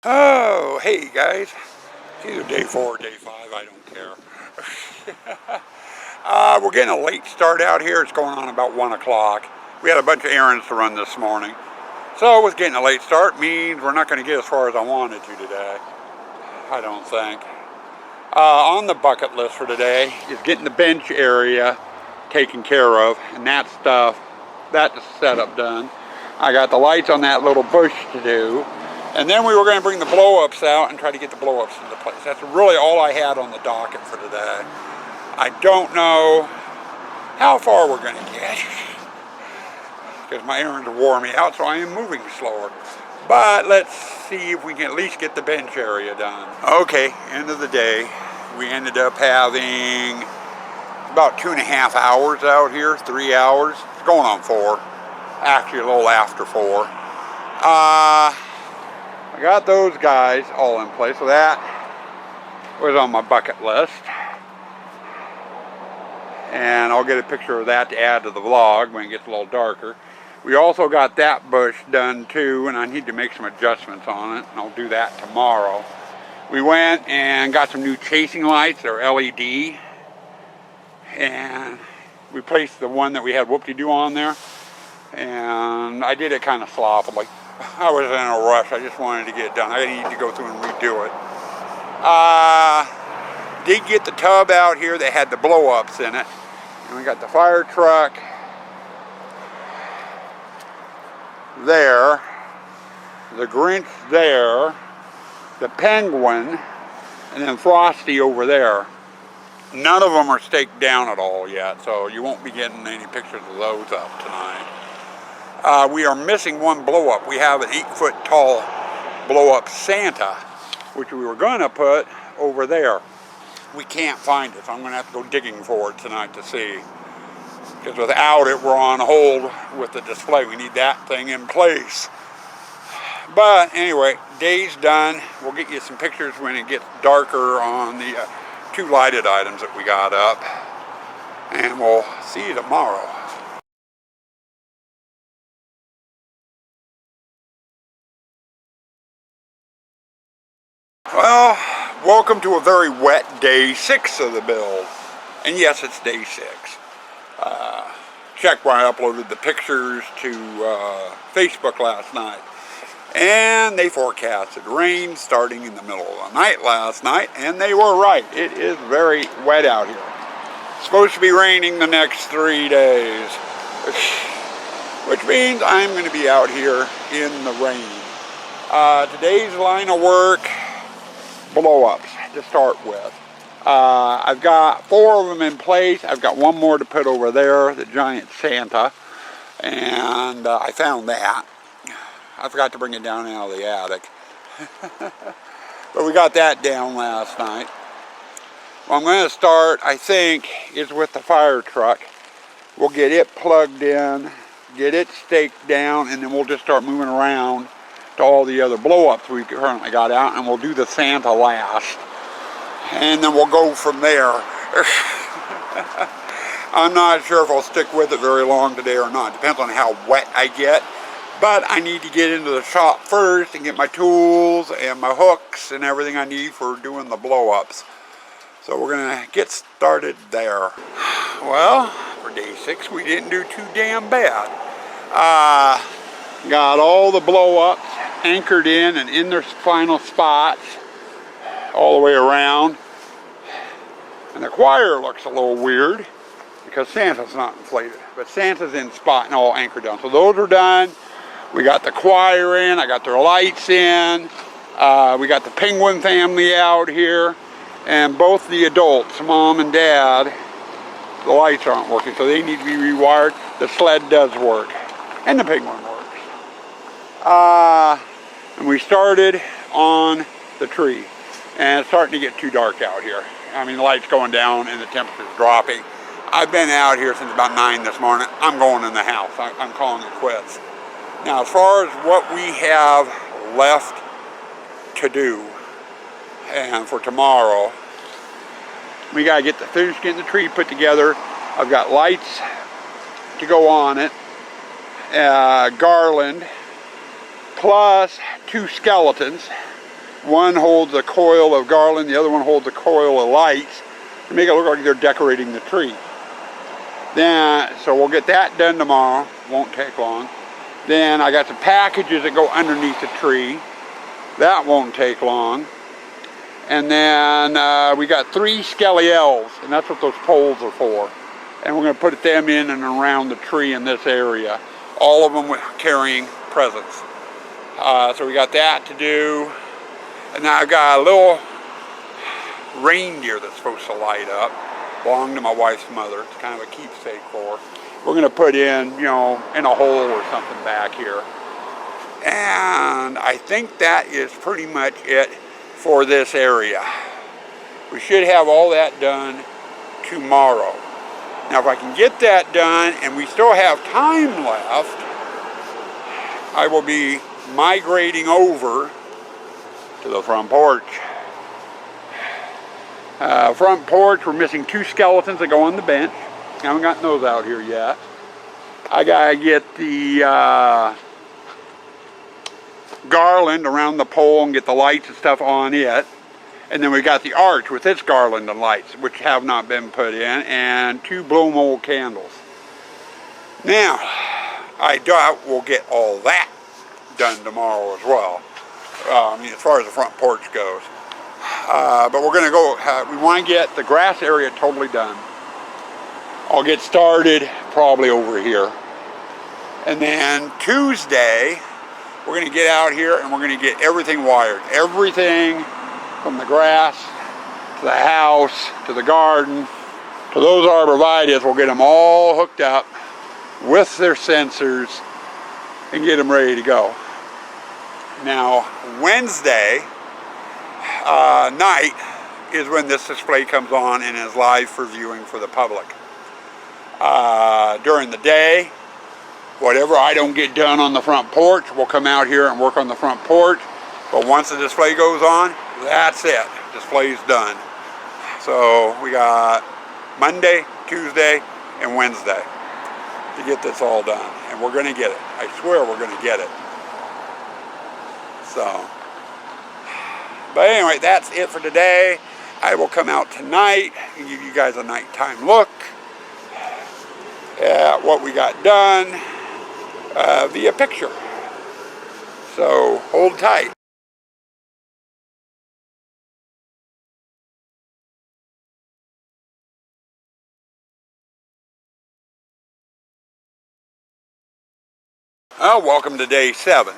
Oh, hey guys. It's either day 4 or day 5, I don't care. We're getting a late start out here. It's going on about 1 o'clock. We had a bunch of errands to run this morning. So with getting a late start means we're not going to get as far as I wanted to today. I don't think. On the bucket list for today is getting the bench area taken care of, and that setup done. I got the lights on that little bush to do. And then we were going to bring the blow-ups out and try to get the blow-ups into place. That's really all I had on the docket for today. I don't know how far we're going to get because my errands wore me out, so I am moving slower. But let's see if we can at least get the bench area done. Okay, end of the day. We ended up having about 2.5 hours out here, 3 hours. It's going on 4. Actually, a little after 4. I got those guys all in place, so that was on my bucket list. And I'll get a picture of that to add to the vlog when it gets a little darker. We also got that bush done too, and I need to make some adjustments on it, and I'll do that tomorrow. We went and got some new chasing lights, they're LED. And we placed the one that we had whoop-de-doo on there. And I did it kind of sloppily. I was in a rush. I just wanted to get it done. I need to go through and redo it. Did get the tub out here that had the blow-ups in it. And we got the fire truck there. The Grinch there. The Penguin. And then Frosty over there. None of them are staked down at all yet, so you won't be getting any pictures of those up tonight. We are missing one blow-up. We have an 8-foot tall blow-up Santa, which we were going to put over there. We can't find it, so I'm going to have to go digging for it tonight to see. Because without it, we're on hold with the display. We need that thing in place. But anyway, day's done. We'll get you some pictures when it gets darker on the 2 lighted items that we got up. And we'll see you tomorrow. Well, welcome to a very wet day 6 of the build. And yes, it's day 6. Checked when I uploaded the pictures to Facebook last night. And they forecasted rain starting in the middle of the night last night. And they were right. It is very wet out here. It's supposed to be raining the next 3 days. Which means I'm going to be out here in the rain. Today's line of work, blow-ups to start with. I've got 4 of them in place. I've got 1 more to put over there, the giant Santa, and I found that. I forgot to bring it down out of the attic. But we got that down last night. What I'm going to start, I think, is with the fire truck. We'll get it plugged in, get it staked down, and then we'll just start moving around to all the other blow-ups we currently got out, and we'll do the Santa last. And then we'll go from there. I'm not sure if I'll stick with it very long today or not. Depends on how wet I get. But I need to get into the shop first and get my tools and my hooks and everything I need for doing the blow-ups. So we're going to get started there. Well, for day 6 we didn't do too damn bad. Got all the blow-ups anchored in and in their final spots all the way around. And the choir looks a little weird because Santa's not inflated, but Santa's in spot and all anchored down. So those are done. We got the choir in, I got their lights in, we got the Penguin family out here, and both the adults, Mom and Dad, the lights aren't working, so they need to be rewired. The sled does work, and the Penguin works. And we started on the tree. And it's starting to get too dark out here. I mean, the light's going down and the temperature's dropping. I've been out here since about 9 this morning. I'm going in the house. I'm calling it quits. Now, as far as what we have left to do, and for tomorrow, we got to finish getting the tree put together. I've got lights to go on it, garland, plus 2 skeletons. One holds a coil of garland, the other one holds a coil of lights to make it look like they're decorating the tree. Then, so we'll get that done tomorrow. Won't take long. Then I got some packages that go underneath the tree. That won't take long. And then we got 3 skelly elves, and that's what those poles are for. And we're going to put them in and around the tree in this area. All of them carrying presents. So we got that to do. And now I've got a little reindeer that's supposed to light up. Belonged to my wife's mother. It's kind of a keepsake for her. We're going to put in, you know, in a hole or something back here. And I think that is pretty much it for this area. We should have all that done tomorrow. Now if I can get that done and we still have time left, I will be migrating over to the front porch. Front porch, we're missing 2 skeletons that go on the bench. I haven't gotten those out here yet. I gotta get the garland around the pole and get the lights and stuff on it. And then we got the arch with its garland and lights, which have not been put in, and 2 blow mold candles. Now, I doubt we'll get all that done tomorrow as well. I mean, as far as the front porch goes. But we're going to go, we want to get the grass area totally done. I'll get started probably over here. And then Tuesday, we're going to get out here and we're going to get everything wired. Everything from the grass to the house to the garden to those arborvitaes, we'll get them all hooked up with their sensors and get them ready to go. Now, Wednesday night is when this display comes on and is live for viewing for the public. During the day, whatever I don't get done on the front porch, we'll come out here and work on the front porch. But once the display goes on, that's it. Display's done. So we got Monday, Tuesday, and Wednesday to get this all done. And we're going to get it. I swear we're going to get it. So, but anyway, that's it for today. I will come out tonight and give you guys a nighttime look at what we got done via picture. So hold tight. Welcome to day 7.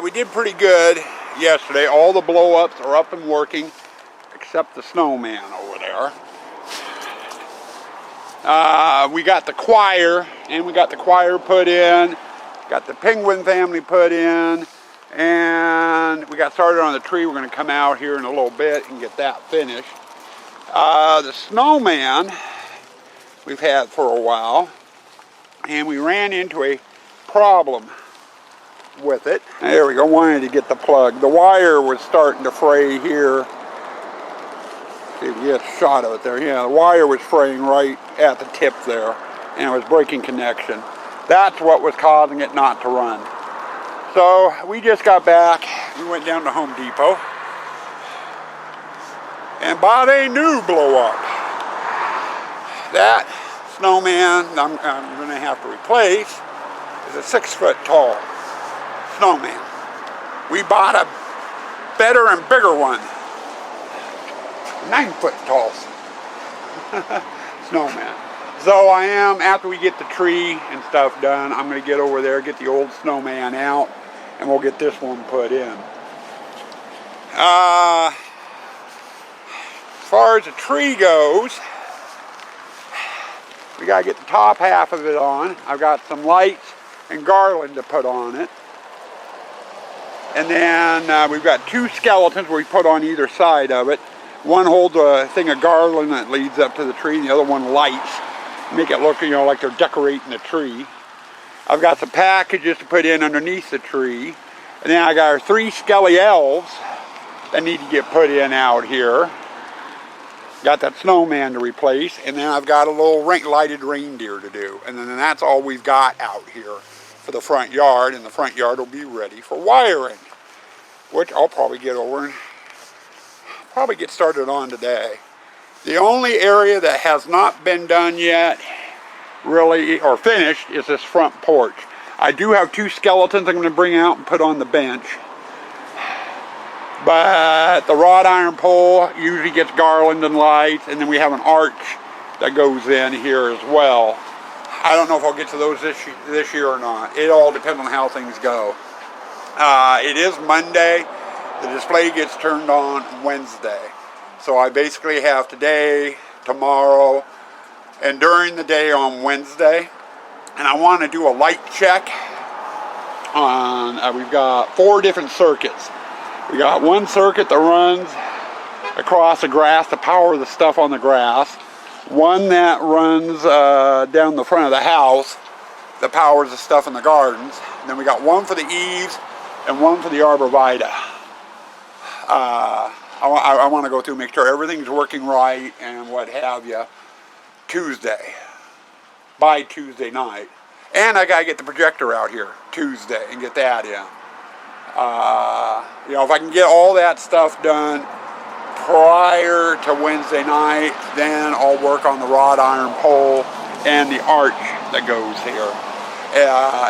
We did pretty good yesterday. All the blow-ups are up and working, except the snowman over there. We got the choir, and we got the choir put in, got the penguin family put in, and we got started on the tree. We're going to come out here in a little bit and get that finished. The snowman we've had for a while, and we ran into a problem with it. There we go, wanted to get the plug. The wire was starting to fray here. See if we get a shot of it there. Yeah, the wire was fraying right at the tip there, and it was breaking connection. That's what was causing it not to run. So we just got back. We went down to Home Depot and bought a new blow up. That snowman I'm going to have to replace is a 6-foot tall snowman. We bought a better and bigger one, 9-foot tall snowman. So I am, after we get the tree and stuff done, I'm going to get over there, get the old snowman out, and we'll get this one put in. As far as the tree goes, we got to get the top half of it on. I've got some lights and garland to put on it. And then we've got 2 skeletons we put on either side of it. One holds a thing of garland that leads up to the tree, and the other one lights. Make it look, you know, like they're decorating the tree. I've got some packages to put in underneath the tree. And then I got our 3 skelly elves that need to get put in out here. Got that snowman to replace, and then I've got a little lighted reindeer to do. And then that's all we've got out here for the front yard, and the front yard will be ready for wiring. which I'll probably get over and probably get started on today. The only area that has not been done yet, really, or finished, is this front porch. I do have 2 skeletons I'm going to bring out and put on the bench. But the wrought iron pole usually gets garland and lights, and then we have an arch that goes in here as well. I don't know if I'll get to those this year or not. It all depends on how things go. It is Monday. The display gets turned on Wednesday. So I basically have today, tomorrow, and during the day on Wednesday. And I want to do a light check on, we've got 4 different circuits. We got one circuit that runs across the grass to power the stuff on the grass. One that runs down the front of the house that powers the stuff in the gardens. And then we got one for the eaves and one for the arborvitae. I want to go through, make sure everything's working right and what have you. By Tuesday night. And I got to get the projector out here Tuesday and get that in. You know, if I can get all that stuff done prior to Wednesday night, then I'll work on the wrought iron pole and the arch that goes here.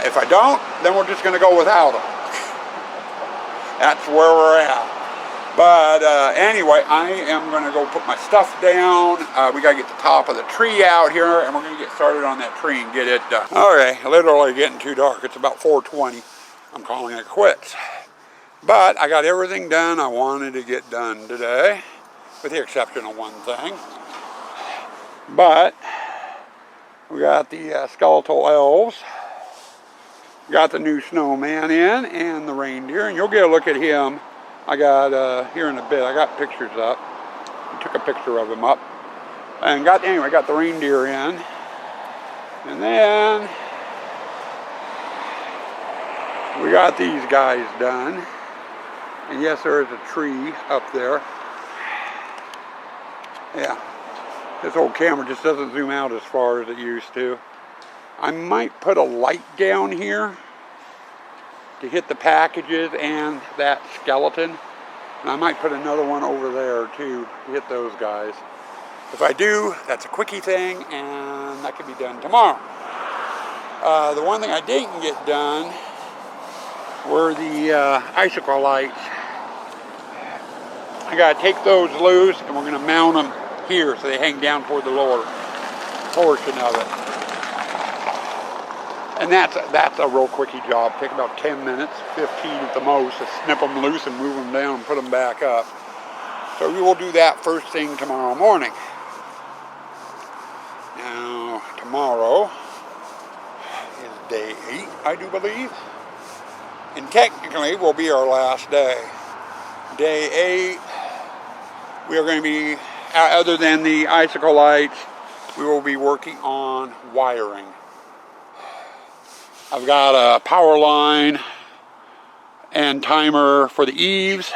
If I don't, then we're just going to go without them. That's where we're at. But anyway, I am going to go put my stuff down. We got to get the top of the tree out here, and we're going to get started on that tree and get it done. Okay, literally getting too dark. It's about 4:20. I'm calling it quits. But I got everything done I wanted to get done today, with the exception of one thing. But we got the skeletal elves. Got the new snowman in and the reindeer, and you'll get a look at him. I got, here in a bit, I got pictures up. I took a picture of him up. And got the reindeer in. And then we got these guys done. And yes, there is a tree up there. Yeah, this old camera just doesn't zoom out as far as it used to. I might put a light down here to hit the packages and that skeleton. And I might put another one over there too to hit those guys. If I do, that's a quickie thing, and that can be done tomorrow. The one thing I didn't get done were the icicle lights. I gotta take those loose, and we're gonna mount them here so they hang down toward the lower portion of it. And that's a real quickie job. Take about 10 minutes, 15 at the most, to snip them loose and move them down and put them back up. So we will do that first thing tomorrow morning. Now, tomorrow is day 8, I do believe. And technically will be our last day. Day 8, we are going to be, other than the icicle lights, we will be working on wiring. I've got a power line and timer for the eaves,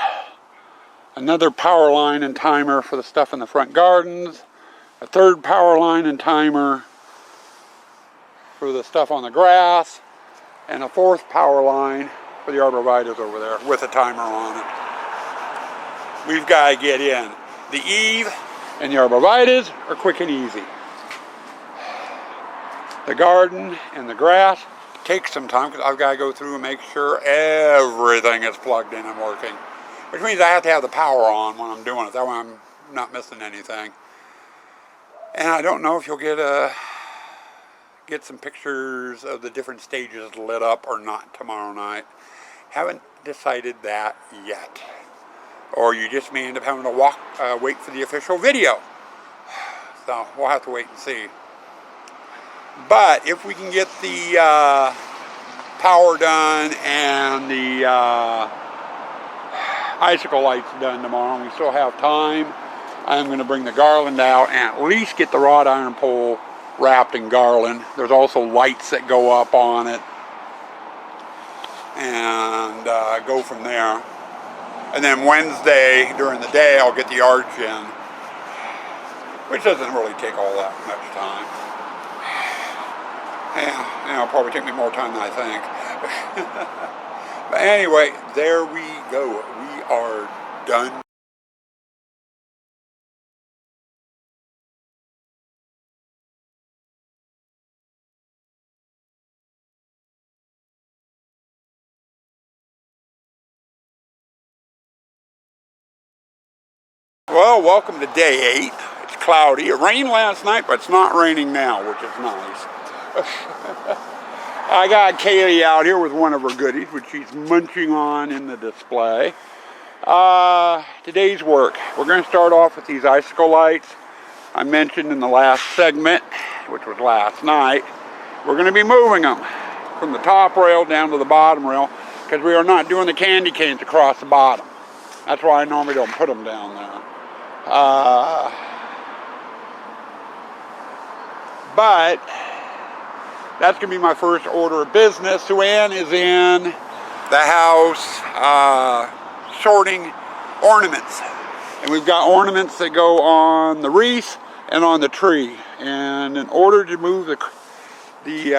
another power line and timer for the stuff in the front gardens, a third power line and timer for the stuff on the grass, and a 4th power line for the arborvitaes over there with a timer on it. We've got to get in. The eave and the arborvitaes are quick and easy. The garden and the grass takes some time because I've got to go through and make sure everything is plugged in and working. Which means I have to have the power on when I'm doing it. That way I'm not missing anything. And I don't know if you'll get some pictures of the different stages lit up or not tomorrow night. Haven't decided that yet. Or you just may end up having to wait for the official video. So we'll have to wait and see. But if we can get the power done and the icicle lights done tomorrow, and we still have time, I'm going to bring the garland out and at least get the wrought iron pole wrapped in garland. There's also lights that go up on it, and go from there. And then Wednesday during the day I'll get the arch in, which doesn't really take all that much time. Yeah, it'll probably take me more time than I think. But anyway, there we go. We are done. Well, welcome to day 8. It's cloudy. It rained last night, but it's not raining now, which is nice. I got Kaylee out here with one of her goodies, which she's munching on in the display. Today's work. We're going to start off with these icicle lights. I mentioned in the last segment, which was last night, we're going to be moving them from the top rail down to the bottom rail because we are not doing the candy canes across the bottom. That's why I normally don't put them down there. But that's going to be my first order of business. Sue Ann is in the house sorting ornaments. And we've got ornaments that go on the wreath and on the tree. And in order to move the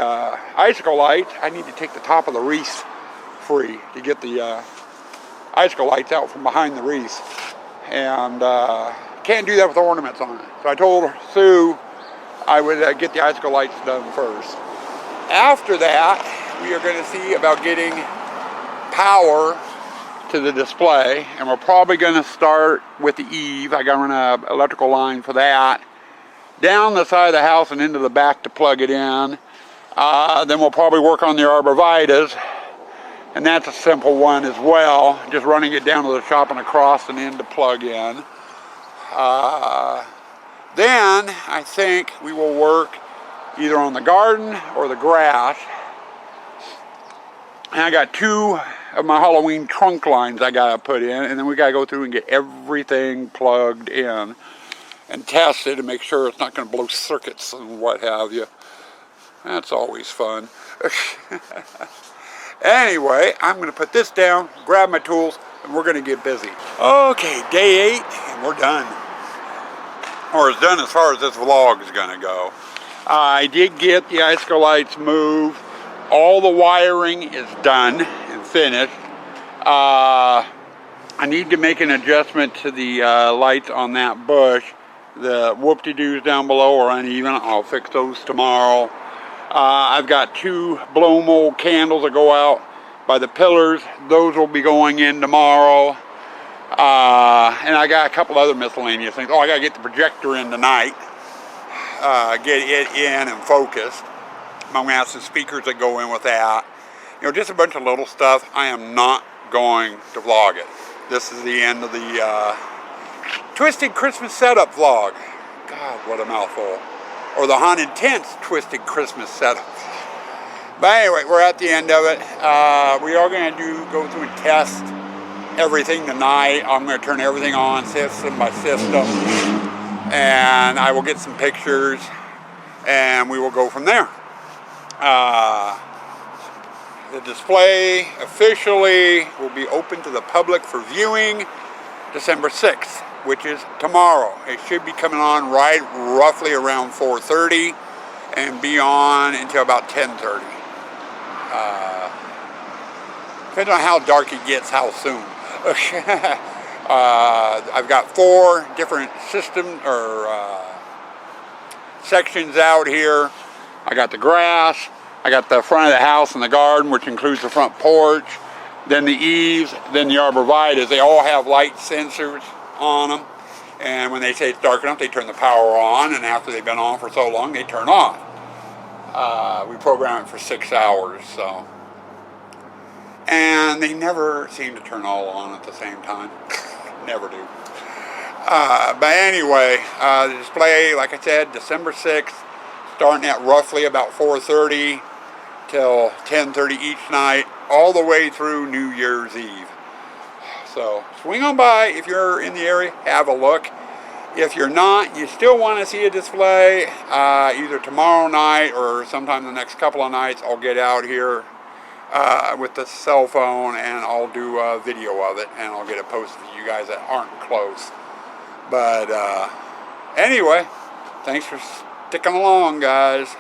icicle light, I need to take the top of the wreath free to get the icicle lights out from behind the wreath. And can't do that with ornaments on it. So I told Sue I would get the icicle lights done first. After that, we are going to see about getting power to the display, and we're probably going to start with the eave. I got to run an electrical line for that down the side of the house and into the back to plug it in. Then we'll probably work on the arborvitaes, and that's a simple one as well, just running it down to the shop and across and in to plug in. Then I think we will work either on the garden or the grass. And I got 2 of my Halloween trunk lines I gotta put in, and then we gotta go through and get everything plugged in and test it and make sure it's not gonna blow circuits and what have you. That's always fun. Anyway, I'm gonna put this down, grab my tools, and we're gonna get busy. Okay, day 8, and we're done. Or as done as far as this vlog is gonna go. I did get the icicle lights moved. All the wiring is done and finished. I need to make an adjustment to the lights on that bush. The whoop-de-doos down below are uneven. I'll fix those tomorrow. I've got 2 blow mold candles that go out by the pillars. Those will be going in tomorrow. And I got a couple other miscellaneous things. Oh, I got to get the projector in tonight. Get it in and focused. I'm going to have some speakers that go in with that. You know, just a bunch of little stuff. I am not going to vlog it. This is the end of the Twisted Christmas Setup vlog. God, what a mouthful. Or the Haunted Tents Twisted Christmas Setup. But anyway, we're at the end of it. We are going to go through and test everything tonight. I'm going to turn everything on system by system. And I will get some pictures. And we will go from there. The display officially will be open to the public for viewing December 6th, which is tomorrow. It should be coming on right roughly around 4:30 and be on until about 10:30. Depends on how dark it gets, how soon. I've got 4 different systems or sections out here. I got the grass, I got the front of the house and the garden, which includes the front porch, then the eaves, then the arborvitaes. They all have light sensors on them, and when they say it's dark enough, they turn the power on, and after they've been on for so long, they turn off. We program it for 6 hours, so. And they never seem to turn all on at the same time. Never do. But anyway, the display, like I said, December 6th, starting at roughly about 4:30 till 10:30 each night, all the way through New Year's Eve. So swing on by if you're in the area, have a look. If you're not, you still want to see a display, either tomorrow night or sometime the next couple of nights, I'll get out here with the cell phone and I'll do a video of it and I'll get it posted for you guys that aren't close. But anyway, thanks for sticking along, guys.